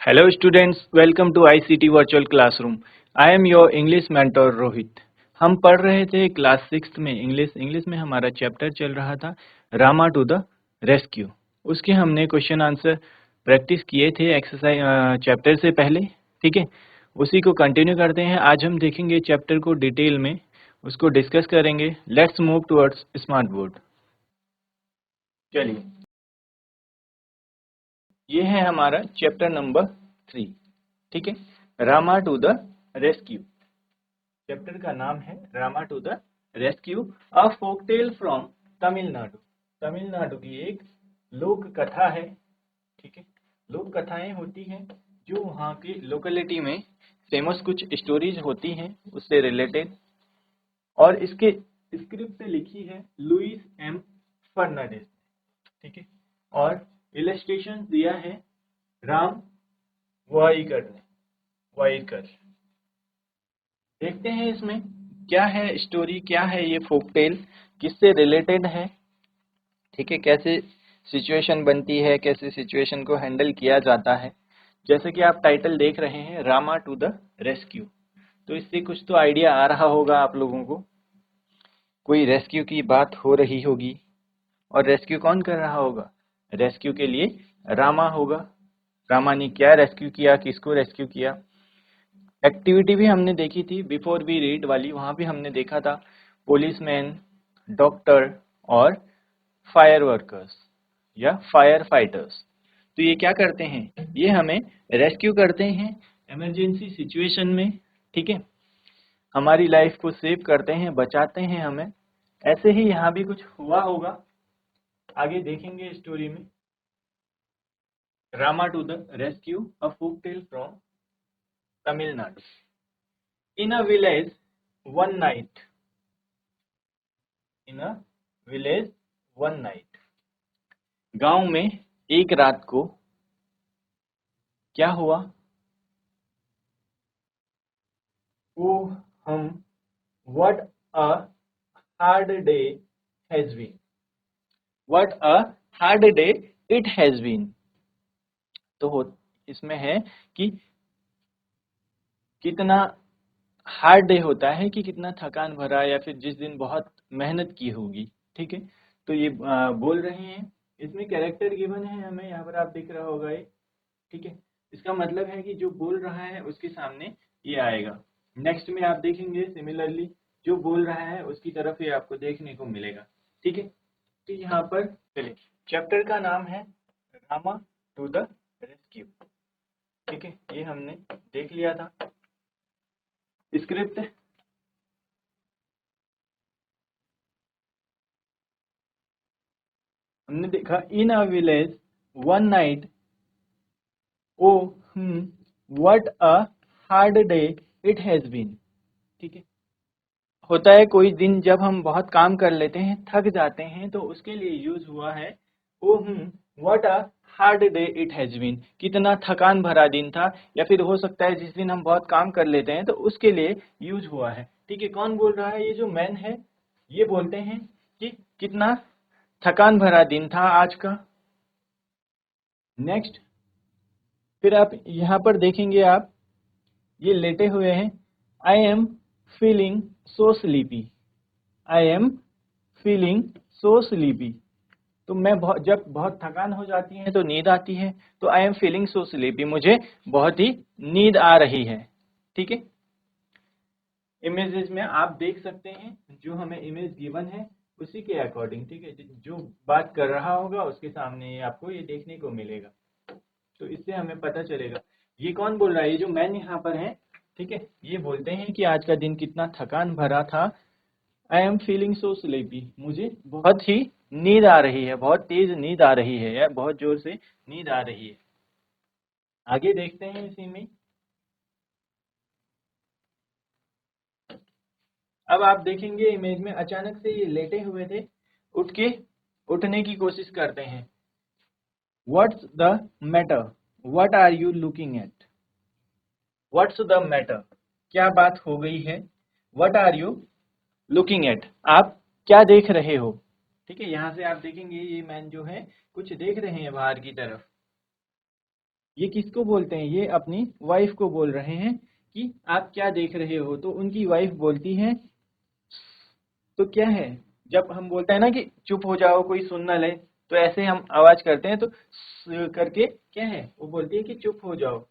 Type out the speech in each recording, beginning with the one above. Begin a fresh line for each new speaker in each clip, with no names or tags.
Hello students, welcome to ICT Virtual Classroom. I am your English mentor Rohit. हम पढ़ रहे थे क्लास 6 में इंग्लिश में हमारा चैप्टर चल रहा था रामा टू द रेस्क्यू. उसके हमने क्वेश्चन आंसर प्रैक्टिस किए थे एक्सरसाइज चैप्टर से पहले. ठीक है, उसी को कंटिन्यू करते हैं. आज हम देखेंगे चैप्टर को डिटेल में, उसको डिस्कस करेंगे. Let's move towards smart board. चलिए, ये है हमारा चैप्टर नंबर 3. ठीक है, Rama to the rescue. Chapter का नाम है Rama to the rescue, a folktale from Tamil Nadu. Tamil Nadu की एक लोक कथा है. ठीक है, लोक कथाएं होती हैं जो वहाँ की लोकेलिटी में फेमस कुछ स्टोरीज होती हैं उससे रिलेटेड. और इसके स्क्रिप्ट लिखी है लुइस एम फर्नांडिस. ठीक है, और इलस्ट्रेशन दिया है राम वाइकर ने. वाइकर. देखते हैं इसमें क्या है स्टोरी, क्या है ये फोकटेल, किससे रिलेटेड है. ठीक है, कैसे सिचुएशन बनती है, कैसे सिचुएशन को हैंडल किया जाता है. जैसे कि आप टाइटल देख रहे हैं रामा टू द रेस्क्यू, तो इससे कुछ तो आइडिया आ रहा होगा आप लोगों को. कोई रेस्क्यू की बात हो रही होगी. और रेस्क्यू कौन कर रहा होगा? रेस्क्यू के लिए रामा होगा. रामा ने क्या रेस्क्यू किया, किसको रेस्क्यू किया. एक्टिविटी भी हमने देखी थी बिफोर वी रीड वाली. वहां भी हमने देखा था पुलिसमैन, डॉक्टर और फायर वर्कर्स या फायर फाइटर्स. तो ये क्या करते हैं, ये हमें रेस्क्यू करते हैं इमरजेंसी सिचुएशन में. ठीक है, हमारी लाइफ को सेव करते हैं, बचाते हैं हमें. ऐसे ही यहाँ भी कुछ हुआ होगा, आगे देखेंगे स्टोरी में. Rama to the rescue, a folk tale from Tamil Nadu. In a village one night. In a village one night. गांव में एक रात को क्या हुआ? ओ हम what a hard day has been. What a hard day it has been. तो इसमें है कि कितना हार्ड डे होता है, कि कितना थकान भरा, या फिर जिस दिन बहुत मेहनत की होगी. ठीक है, तो ये बोल रहे हैं. इसमें कैरेक्टर गिवन है हमें, यहाँ पर आप दिख रहा होगा ये. ठीक है, इसका मतलब है कि जो बोल रहा है उसके सामने ये आएगा. नेक्स्ट में आप देखेंगे सिमिलरली जो बोल रहा है उसकी तरफ ये आपको देखने को मिलेगा. ठीक है, तो यहाँ पर चलिए, चैप्टर का नाम है रामा टू द रेस्क्यू. ठीक है, ये हमने देख लिया था. स्क्रिप्ट हमने देखा. In a village one night. Oh what a hard day it has been. ठीक है, होता है कोई दिन जब हम बहुत काम कर लेते हैं, थक जाते हैं, तो उसके लिए यूज हुआ है oh what a hard day it has been. कितना थकान भरा दिन था, या फिर हो सकता है जिस दिन हम बहुत काम कर लेते हैं तो उसके लिए यूज हुआ है. ठीक है, कौन बोल रहा है? ये जो मैन है ये बोलते हैं कि कितना थकान भरा दिन था आज का. नेक्स्ट, फिर आप यहाँ पर देखेंगे, आप ये लेटे हुए हैं. I am feeling so sleepy. I am feeling so sleepy. तो मैं जब बहुत थकान हो जाती है तो नींद आती है. तो I am feeling so sleepy, मुझे बहुत ही नींद आ रही है. ठीक है, इमेजेस में आप देख सकते हैं जो हमें इमेज गिवन है उसी के अकॉर्डिंग. ठीक है, जो बात कर रहा होगा उसके सामने आपको ये देखने को मिलेगा. तो इससे हमें पता चलेगा ये कौन बोल रहा है. ये जो मैन यहाँ पर है, ठीक है, ये बोलते हैं कि आज का दिन कितना थकान भरा था. I am feeling so sleepy, मुझे बहुत ही नींद आ रही है, बहुत तेज नींद आ रही है, या बहुत जोर से नींद आ रही है. आगे देखते हैं इसी में. अब आप देखेंगे इमेज में अचानक से ये लेटे हुए थे, उठने की कोशिश करते हैं. What's the matter, what are you looking at. What's the matter, क्या बात हो गई है. What are you looking at, आप क्या देख रहे हो. ठीक है, यहाँ से आप देखेंगे ये मैन जो है कुछ देख रहे हैं बाहर की तरफ. ये किसको बोलते हैं? ये अपनी वाइफ को बोल रहे हैं कि आप क्या देख रहे हो, तो उनकी वाइफ बोलती है। तो क्या है, जब हम बोलते हैं ना कि चुप हो जाओ कोई सुन ना ले, तो ऐसे हम आवाज करते हैं, तो करके क्या है, वो बोलती है कि चुप हो जाओ।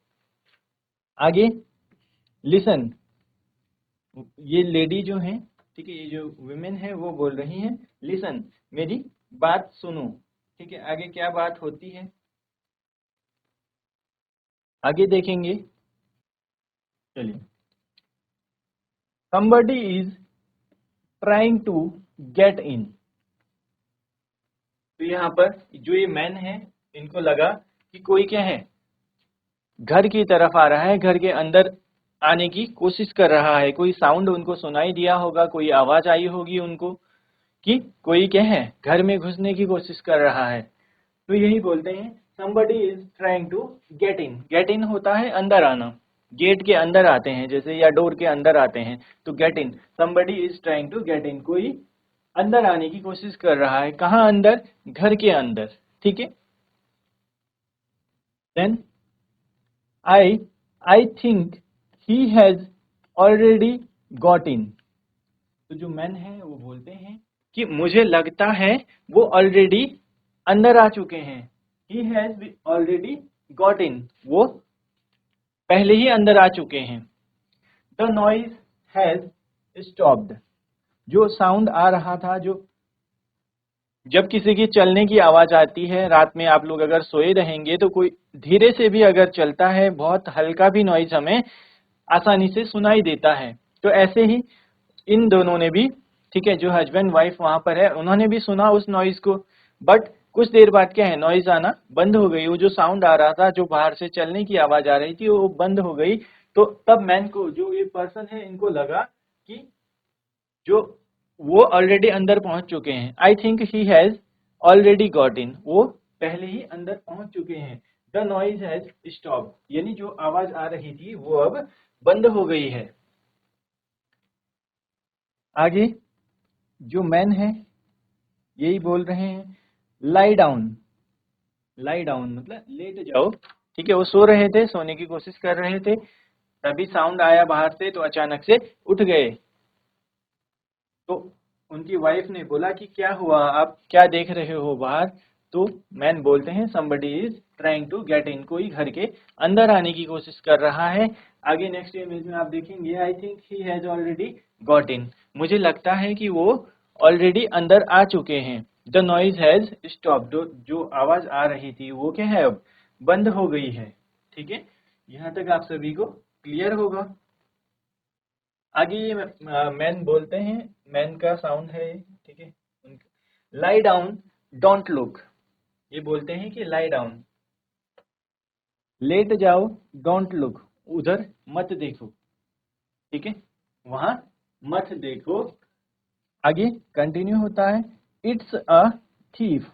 आगे लिसन, ये लेडी जो है, ठीक है, ये जो वुमेन है वो बोल रही है लिसन, मेरी बात सुनो। ठीक है, आगे क्या बात होती है आगे देखेंगे। चलिए, somebody is trying to get in। तो यहाँ पर जो ये मैन है, इनको लगा कि कोई क्या है, घर की तरफ आ रहा है, घर के अंदर आने की कोशिश कर रहा है। कोई साउंड उनको सुनाई दिया होगा, कोई आवाज आई होगी उनको कि कोई क्या है, घर में घुसने की कोशिश कर रहा है। तो यही बोलते हैं somebody is trying to get in। get in होता है अंदर आना, गेट के अंदर आते हैं जैसे, या डोर के अंदर आते हैं, तो get in। somebody is trying to get in, कोई अंदर आने की कोशिश कर रहा है। कहाँ अंदर? घर के अंदर। ठीक है, then I think he has already got in। तो जो मैन है वो बोलते हैं कि मुझे लगता है वो ऑलरेडी अंदर आ चुके हैं। He has already got in, वो पहले ही अंदर आ चुके हैं। The noise has stopped, जो साउंड आ रहा था, जो जब किसी की चलने की आवाज आती है, रात में आप लोग अगर सोए रहेंगे तो कोई धीरे से भी अगर चलता है, बहुत हल्का भी नॉइज हमें आसानी से सुनाई देता है। तो ऐसे ही इन दोनों ने भी, ठीक है, जो हस्बैंड वाइफ वहां पर है, उन्होंने भी सुना उस नॉइज को। बट कुछ देर बाद क्या है, नॉइज आना बंद हो गई। वो जो साउंड आ रहा था, जो बाहर से चलने की आवाज आ रही थी, वो बंद हो गई। तो तब मैन को, जो ये पर्सन है, इनको लगा कि जो वो ऑलरेडी अंदर पहुंच चुके हैं। I think he has already got in, वो पहले ही अंदर पहुंच चुके हैं। द नॉइज हैज स्टॉप, यानी जो आवाज आ रही थी वो अब बंद हो गई है। आगे जो मैन है यही बोल रहे हैं लाई डाउन। लाई डाउन मतलब लेट जाओ। ठीक है, वो सो रहे थे, सोने की कोशिश कर रहे थे, तभी साउंड आया बाहर से, तो अचानक से उठ गए। तो उनकी वाइफ ने बोला कि क्या हुआ, आप क्या देख रहे हो बाहर? तो मैन बोलते हैं somebody is trying to get in, कोई घर के अंदर आने की कोशिश कर रहा है। आगे नेक्स्ट इमेज में आप देखेंगे I think he has already got in, मुझे लगता है कि वो ऑलरेडी अंदर आ चुके हैं। द नॉइज हैज स्टॉप, जो आवाज आ रही थी वो क्या है, अब बंद हो गई है। ठीक है, यहाँ तक आप सभी को क्लियर होगा। आगे ये मैन बोलते हैं, मैन का साउंड है ये, ठीक है। लाई डाउन डोंट लुक, ये बोलते हैं कि लाई डाउन, लेट जाओ, डोंट लुक, उधर मत देखो। ठीक है, वहां मत देखो। आगे कंटिन्यू होता है इट्स अ थीफ।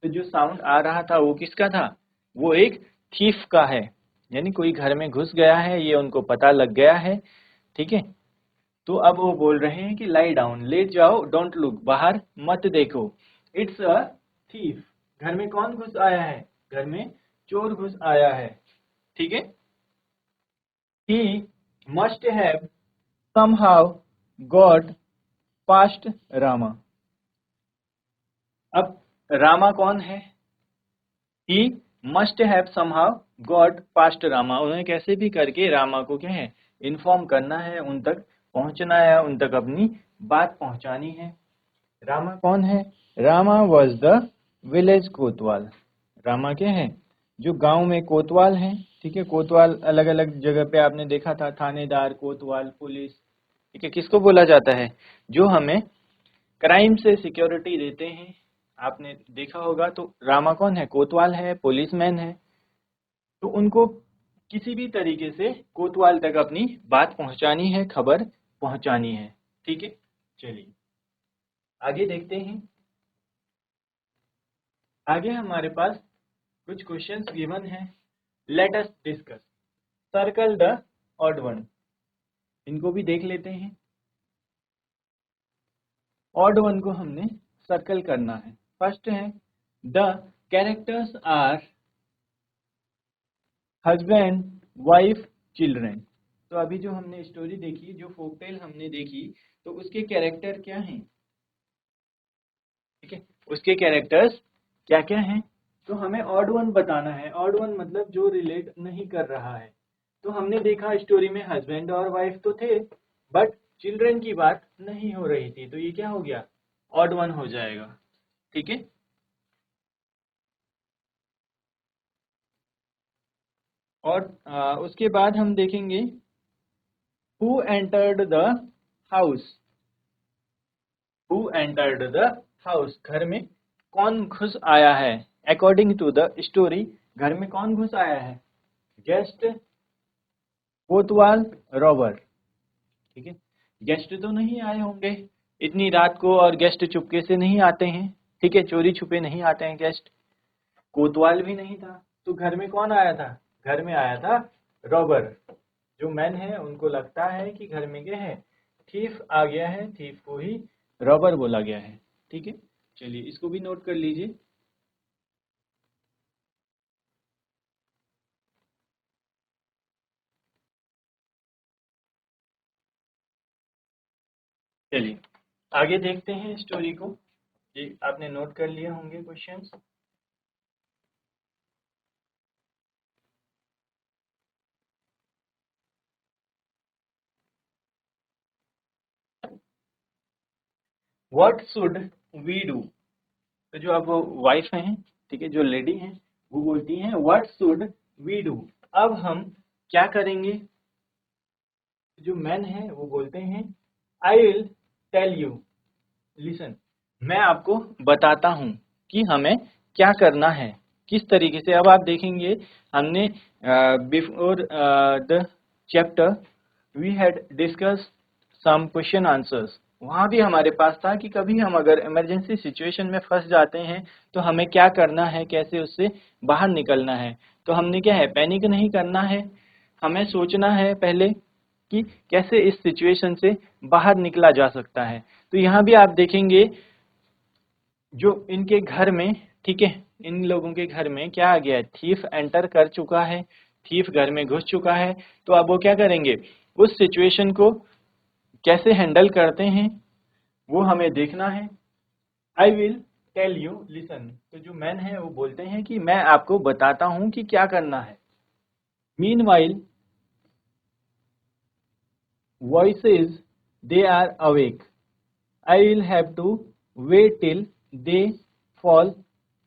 तो जो साउंड आ रहा था वो किसका था? वो एक थीफ का है, यानी कोई घर में घुस गया है, ये उनको पता लग गया है। ठीक है, तो अब वो बोल रहे हैं कि लाई डाउन, लेट जाओ, डोंट लुक, बाहर मत देखो। इट्स अ थीफ, घर में कौन घुस आया है? घर में चोर घुस आया है। ठीक है, he must have somehow got past Rama. अब रामा कौन है? He must have somehow got past Rama, उन्हें कैसे भी करके रामा को क्या है, इन्फॉर्म करना है, उन तक पहुंचना है, उन तक अपनी बात पहुंचानी है। रामा कौन है? रामा वॉज द विलेज कोतवाल। रामा क्या है? जो गांव में कोतवाल है। ठीक है, कोतवाल अलग अलग जगह पे आपने देखा था, थानेदार, कोतवाल, पुलिस। ठीक है, किसको बोला जाता है? जो हमें क्राइम से सिक्योरिटी देते हैं, आपने देखा होगा। तो रामा कौन है? कोतवाल है, पुलिसमैन है। तो उनको किसी भी तरीके से कोतवाल तक अपनी बात पहुंचानी है, खबर पहुंचानी है। ठीक है, चलिए आगे देखते हैं। आगे हमारे पास कुछ क्वेश्चंस गिवन है, let us discuss. Circle the odd one, इनको भी देख लेते हैं। ऑड वन को हमने सर्कल करना है। फर्स्ट है the characters are husband, wife, children. तो अभी जो हमने स्टोरी देखी, जो फोकटेल हमने देखी, तो उसके कैरेक्टर क्या हैं? ठीक है, उसके कैरेक्टर्स क्या क्या हैं? तो हमें ऑड वन बताना है। ऑड वन मतलब जो रिलेट नहीं कर रहा है। तो हमने देखा स्टोरी में हस्बैंड और वाइफ तो थे, बट चिल्ड्रन की बात नहीं हो रही थी, तो ये क्या हो गया? ऑड वन हो जाएगा। ठीक है, और उसके बाद हम देखेंगे who entered the house. Who entered the house, घर में कौन घुस आया है? अकॉर्डिंग टू द स्टोरी, घर में कौन घुस आया है? गेस्ट, कोतवाल, रॉबर। ठीक है, गेस्ट तो नहीं आए होंगे इतनी रात को, और गेस्ट चुपके से नहीं आते हैं। ठीक है, चोरी छुपे नहीं आते हैं गेस्ट। कोतवाल भी नहीं था, तो घर में कौन आया था? घर में आया था रॉबर। जो मैन है उनको लगता है कि घर में क्या है? थीफ आ गया है, थीफ को ही रॉबर बोला गया है। ठीक है, चलिए इसको भी नोट कर लीजिए। चलिए आगे देखते हैं स्टोरी को। जी, आपने नोट कर लिए होंगे questions. What should we do? तो जो अब वाइफ हैं, ठीक है, जो लेडी हैं, वो बोलती हैं व्हाट शुड वी डू? अब हम क्या करेंगे? जो मैन है वो बोलते हैं I will tell you, listen, मैं आपको बताता हूँ कि हमें क्या करना है, किस तरीके से। अब आप देखेंगे, हमने before the chapter we had discuss some question answers. वहाँ भी हमारे पास था कि कभी हम अगर इमरजेंसी सिचुएशन में फंस जाते हैं तो हमें क्या करना है, कैसे उससे बाहर निकलना है। तो हमने क्या है, पैनिक नहीं करना है, हमें सोचना है पहले कि कैसे इस सिचुएशन से बाहर निकला जा सकता है। तो यहाँ भी आप देखेंगे जो इनके घर में, ठीक है, इन लोगों के घर में क्या आ गया है? थीफ एंटर कर चुका है, थीफ घर में घुस चुका है। तो अब वो क्या करेंगे? उस सिचुएशन को कैसे हैंडल करते हैं वो हमें देखना है। I will tell you, listen. तो जो मैन है वो बोलते हैं कि मैं आपको बताता हूं कि क्या करना है। Meanwhile voices they are awake, I will have to wait till they fall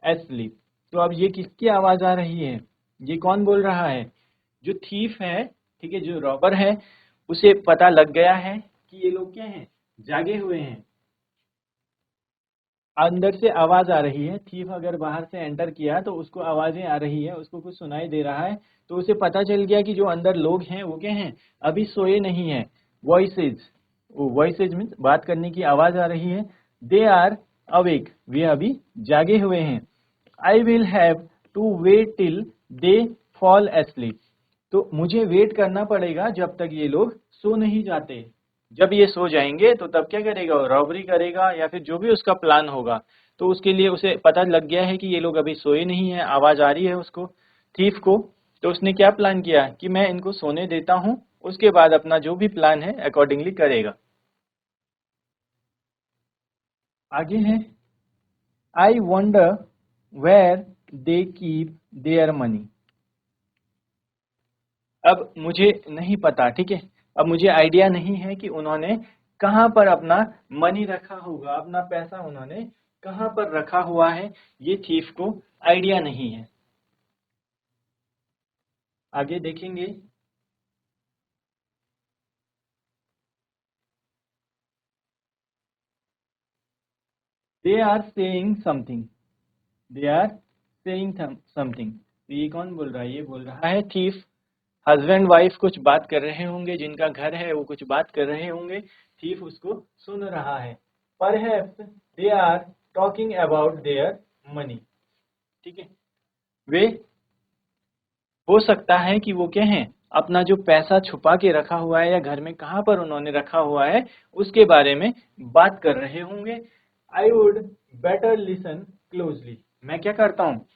asleep. तो अब ये किसकी आवाज आ रही है? ये कौन बोल रहा है? जो थीफ है, ठीक है, जो रॉबर है, उसे पता लग गया है कि ये लोग क्या हैं? जागे हुए हैं। अंदर से आवाज आ रही है, थीफ अगर बाहर से एंटर किया तो उसको आवाजें आ रही है, उसको कुछ सुनाई दे रहा है, तो उसे पता चल गया कि जो अंदर लोग हैं वो क्या हैं? अभी सोए नहीं है। वॉइसेज, वो वॉइसेज मीन्स बात करने की आवाज आ रही है। दे आर अवेक, वे अभी जागे हुए हैं। I will have to wait till they fall asleep, तो मुझे वेट करना पड़ेगा जब तक ये लोग सो नहीं जाते। जब ये सो जाएंगे तो तब क्या करेगा? रॉबरी करेगा या फिर जो भी उसका प्लान होगा। तो उसके लिए उसे पता लग गया है कि ये लोग अभी सोए नहीं है, आवाज आ रही है उसको, थीफ को। तो उसने क्या प्लान किया कि मैं इनको सोने देता हूँ, उसके बाद अपना जो भी प्लान है अकॉर्डिंगली करेगा। आगे है I wonder where they keep their money. अब मुझे नहीं पता, ठीक है, अब मुझे आइडिया नहीं है कि उन्होंने कहाँ पर अपना मनी रखा होगा, अपना पैसा उन्होंने कहाँ पर रखा हुआ है, ये थीफ को आइडिया नहीं है। आगे देखेंगे। They are saying something, they are saying something. तो ये कौन बोल रहा है? ये बोल रहा है थीफ। हस्बैंड वाइफ कुछ बात कर रहे होंगे, जिनका घर है वो कुछ बात कर रहे होंगे, थीफ उसको सुन रहा है। Perhaps they are talking about their money, ठीक है, वे हो सकता है कि वो क्या है, अपना जो पैसा छुपा के रखा हुआ है या घर में कहाँ पर उन्होंने रखा हुआ है उसके बारे में बात कर रहे होंगे। I would better listen closely, मैं क्या करता हूँ?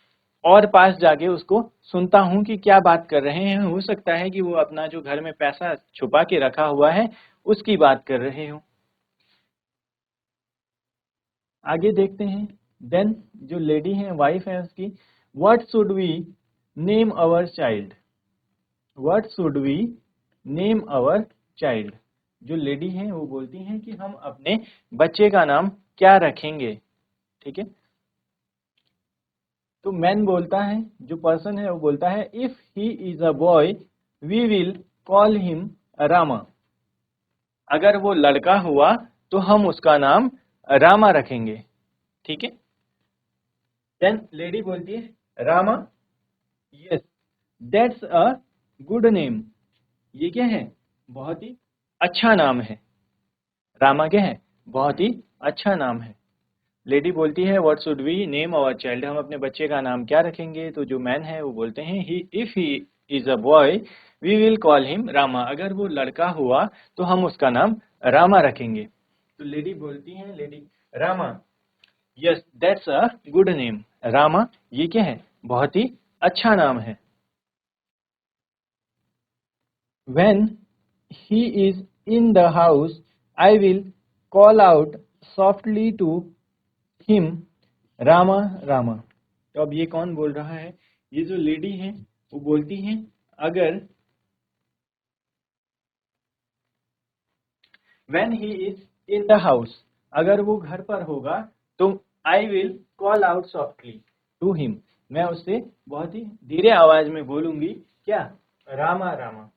और पास जाके उसको सुनता हूँ कि क्या बात कर रहे हैं। हो सकता है कि वो अपना जो घर में पैसा छुपा के रखा हुआ है उसकी बात कर रहे हो। आगे देखते हैं। देन जो लेडी है, वाइफ है उसकी, what should we name our child. What should we name our child. जो लेडी है वो बोलती हैं कि हम अपने बच्चे का नाम क्या रखेंगे। ठीक है। तो मैन बोलता है, जो पर्सन है वो बोलता है, if he is a boy we will call him Rama. अगर वो लड़का हुआ तो हम उसका नाम रामा रखेंगे। ठीक है। देन लेडी बोलती है, Rama, yes that's a good name. ये क्या है, बहुत ही अच्छा नाम है। रामा क्या है, बहुत ही अच्छा नाम है। लेडी बोलती है, what should we name our child. हम अपने बच्चे का नाम क्या रखेंगे। तो जो मैन है वो बोलते हैं, he if he is a boy we will call him Rama. अगर वो लड़का हुआ तो हम उसका नाम रामा रखेंगे। तो लेडी बोलती है, lady, Rama, yes that's a good name. Rama ये क्या है, बहुत ही अच्छा नाम है। When he is in the house I will call out softly to him Rama Rama. तो अब ये कौन बोल रहा है, ये जो लेडी है वो बोलती है, अगर when he is in the house, अगर वो घर पर होगा तो I will call out softly to him, मैं उससे बहुत ही धीरे आवाज में बोलूंगी, क्या, रामा रामा।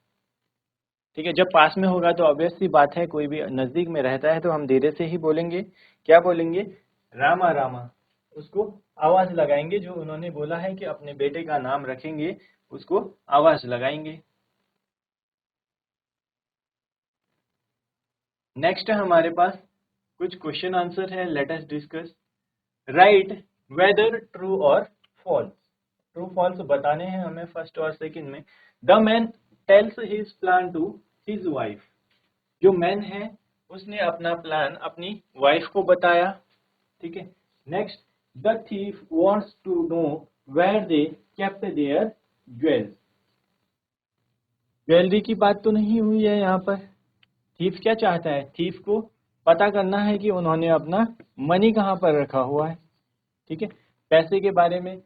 ठीक है। जब पास में होगा तो ऑब्वियस सी बात है, कोई भी नजदीक में रहता है तो हम धीरे से ही बोलेंगे। क्या बोलेंगे, रामा रामा। उसको आवाज लगाएंगे, जो उन्होंने बोला है कि अपने बेटे का नाम रखेंगे उसको आवाज लगाएंगे। नेक्स्ट है हमारे पास कुछ क्वेश्चन आंसर है, let us discuss. Write whether true और फॉल्स। ट्रू फॉल्स बताने हैं हमें फर्स्ट और सेकंड में। The man tells his plan to his wife. जो मैन है उसने अपना प्लान अपनी वाइफ को बताया। ठीक है। Next, the thief wants to know where they kept their jewels. Jewellery की बात तो नहीं हुई है यहाँ पर। थीफ क्या चाहता है, थीफ को पता करना है कि उन्होंने अपना मनी कहाँ पर रखा हुआ है। ठीक है। पैसे के बारे में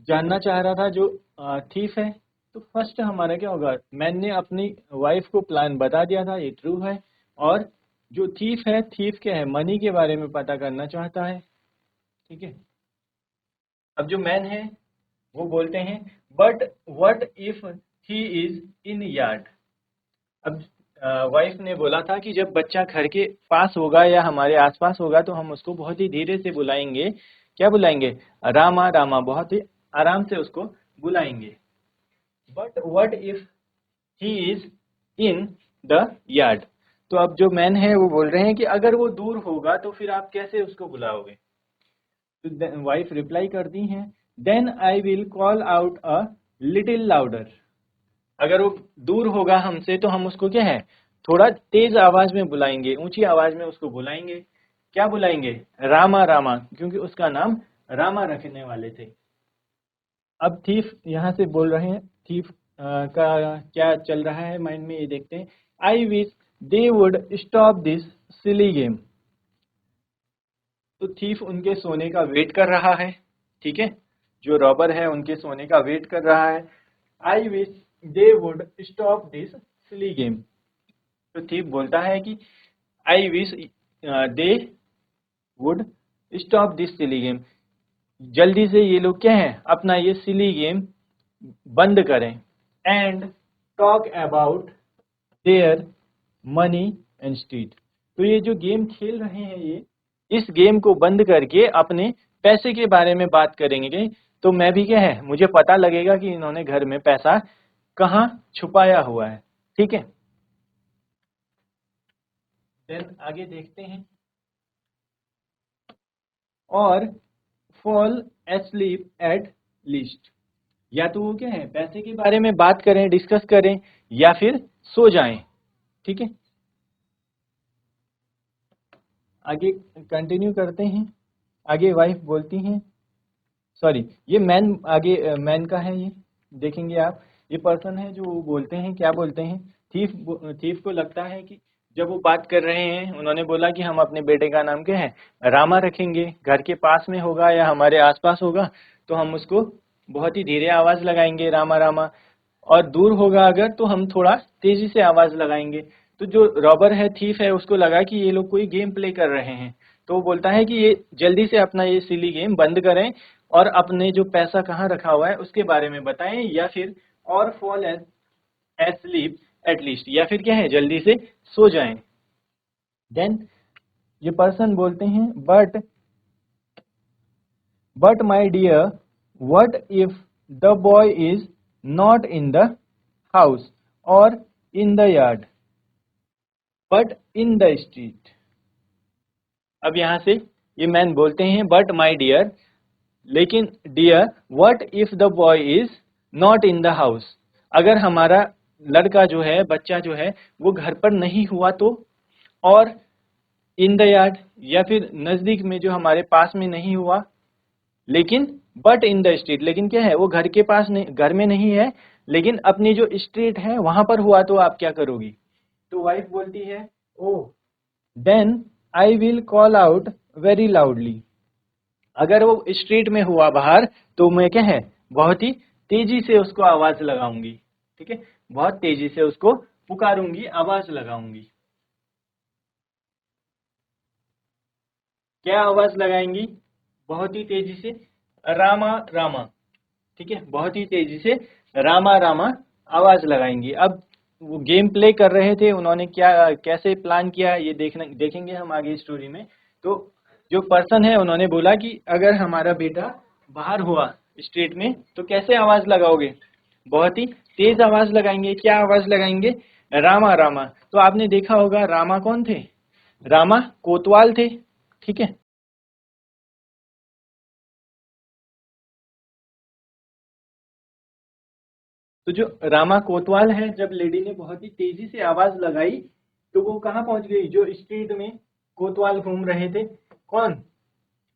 जानना चाह रहा था जो थीफ है। तो फर्स्ट हमारा क्या होगा, मैंने अपनी वाइफ को प्लान बता दिया था, ये ट्रू है। और जो थीफ है, थीफ क्या है, मनी के बारे में पता करना चाहता है। ठीक है। अब जो मैन है वो बोलते हैं, but what if he is in yard. अब वाइफ ने बोला था कि जब बच्चा घर के पास होगा या हमारे आसपास होगा तो हम उसको बहुत ही धीरे से बुलाएंगे। क्या बुलाएंगे, रामा रामा, बहुत ही आराम से उसको बुलाएंगे। But what if he is in the yard. तो अब जो मैन है वो बोल रहे हैं कि अगर वो दूर होगा तो फिर आप कैसे उसको बुलाओगे। तो वाइफ रिप्लाई करती हैं, then I will call out a little louder. अगर वो दूर होगा हमसे तो हम उसको क्या है, थोड़ा तेज आवाज में बुलाएंगे, ऊंची आवाज में उसको बुलाएंगे। क्या बुलाएंगे, रामा रामा, क्योंकि उसका नाम रामा रखने वाले थे। अब थीफ यहाँ से बोल रहे हैं, थीफ का क्या चल रहा है माइंड में, ये देखते हैं। I wish they would stop this silly game. तो थीफ उनके सोने का वेट कर रहा है। ठीक है। जो रॉबर है उनके सोने का वेट कर रहा है। I wish they would stop this silly game. तो थीफ बोलता है कि I wish they would stop this silly game. जल्दी से ये लोग क्या है, अपना ये सिली गेम बंद करें। And talk about their money instead. तो ये जो गेम खेल रहे हैं, ये इस गेम को बंद करके अपने पैसे के बारे में बात करेंगे। तो मैं भी क्या है, मुझे पता लगेगा कि इन्होंने घर में पैसा कहाँ छुपाया हुआ है। ठीक है। देन आगे देखते हैं। और फॉल एस्लीप एट लीस्ट। या तो वो क्या है, पैसे के बारे में बात करें, डिस्कस करें, या फिर सो जाएं। ठीक है। आगे कंटिन्यू करते हैं। आगे वाइफ बोलती हैं, सॉरी, ये मैन आगे मैन का है, ये देखेंगे आप। ये पर्सन है जो बोलते हैं, क्या बोलते हैं, थीफ को लगता है कि जब वो बात कर रहे हैं, उन्होंने बोला कि हम अपने बेटे का नाम क्या है, रामा रखेंगे, घर के पास में होगा या हमारे आसपास होगा तो हम उसको बहुत ही धीरे आवाज लगाएंगे, रामा रामा। और दूर होगा अगर तो हम थोड़ा तेजी से आवाज लगाएंगे। तो जो रॉबर है, थीफ है, उसको लगा कि ये लोग कोई गेम प्ले कर रहे हैं, तो वो बोलता है कि ये जल्दी से अपना ये सिली गेम बंद करें और अपने जो पैसा कहाँ रखा हुआ है उसके बारे में बताएं, या फिर और फॉल एस्लीप एटलीस्ट, या फिर क्या है, जल्दी से सो जाएं। देन ये पर्सन बोलते हैं, but my dear, what if the boy is not in the house और in the yard but in the street. अब यहाँ से ये मैन बोलते हैं, बट माय डियर, लेकिन dear, what if the boy is not in the house, अगर हमारा लड़का जो है, बच्चा जो है, वो घर पर नहीं हुआ तो, और इन द यार्ड, या फिर नजदीक में जो हमारे पास में नहीं हुआ, लेकिन बट इन द स्ट्रीट, लेकिन क्या है, वो घर के पास नहीं, घर में नहीं है, लेकिन अपनी जो स्ट्रीट है वहां पर हुआ तो आप क्या करोगी। तो वाइफ बोलती है, oh then I will call out very loudly, अगर वो स्ट्रीट में हुआ बाहर तो मैं क्या है, बहुत ही तेजी से उसको आवाज लगाऊंगी। ठीक है, बहुत तेजी से उसको पुकारूंगी, आवाज लगाऊंगी। क्या आवाज लगाएंगी, बहुत ही तेजी से, रामा रामा। ठीक है, बहुत ही तेजी से रामा रामा आवाज लगाएंगी। अब वो गेम प्ले कर रहे थे, उन्होंने क्या कैसे प्लान किया ये देखेंगे हम आगे स्टोरी में। तो जो पर्सन है उन्होंने बोला कि अगर हमारा बेटा बाहर हुआ स्ट्रीट में तो कैसे आवाज लगाओगे, बहुत ही तेज आवाज लगाएंगे। क्या आवाज लगाएंगे, रामा रामा। तो आपने देखा होगा रामा कौन थे, रामा कोतवाल थे। ठीक है, तो जो रामा कोतवाल है, जब लेडी ने बहुत ही तेजी से आवाज लगाई तो वो कहाँ पहुंच गई, जो स्ट्रीट में कोतवाल घूम रहे थे, कौन,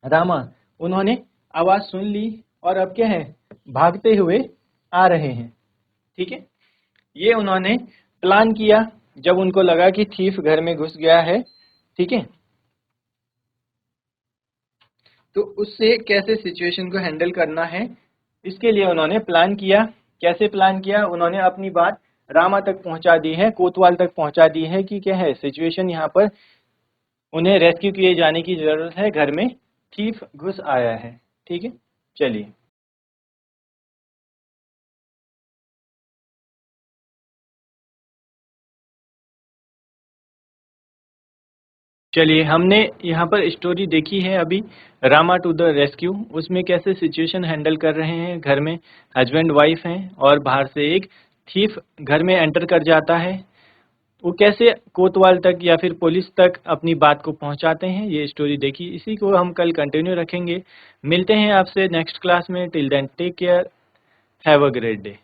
रामा, उन्होंने आवाज सुन ली और अब क्या है, भागते हुए आ रहे हैं। ठीक है, ये उन्होंने प्लान किया जब उनको लगा कि थीफ घर में घुस गया है। ठीक है, तो उससे कैसे सिचुएशन को हैंडल करना है, इसके लिए उन्होंने प्लान किया। कैसे प्लान किया, उन्होंने अपनी बात रामा तक पहुंचा दी है, कोतवाल तक पहुंचा दी है कि क्या है सिचुएशन, यहाँ पर उन्हें रेस्क्यू किए जाने की जरूरत है, घर में थीफ घुस आया है। ठीक है, चलिए चलिए हमने यहाँ पर स्टोरी देखी है अभी, रामा टू द रेस्क्यू। उसमें कैसे सिचुएशन हैंडल कर रहे हैं, घर में हस्बैंड वाइफ हैं और बाहर से एक थीफ घर में एंटर कर जाता है, वो कैसे कोतवाल तक या फिर पुलिस तक अपनी बात को पहुंचाते हैं, ये स्टोरी देखी। इसी को हम कल कंटिन्यू रखेंगे। मिलते हैं आपसे नेक्स्ट क्लास में। Till then take care, have a great day.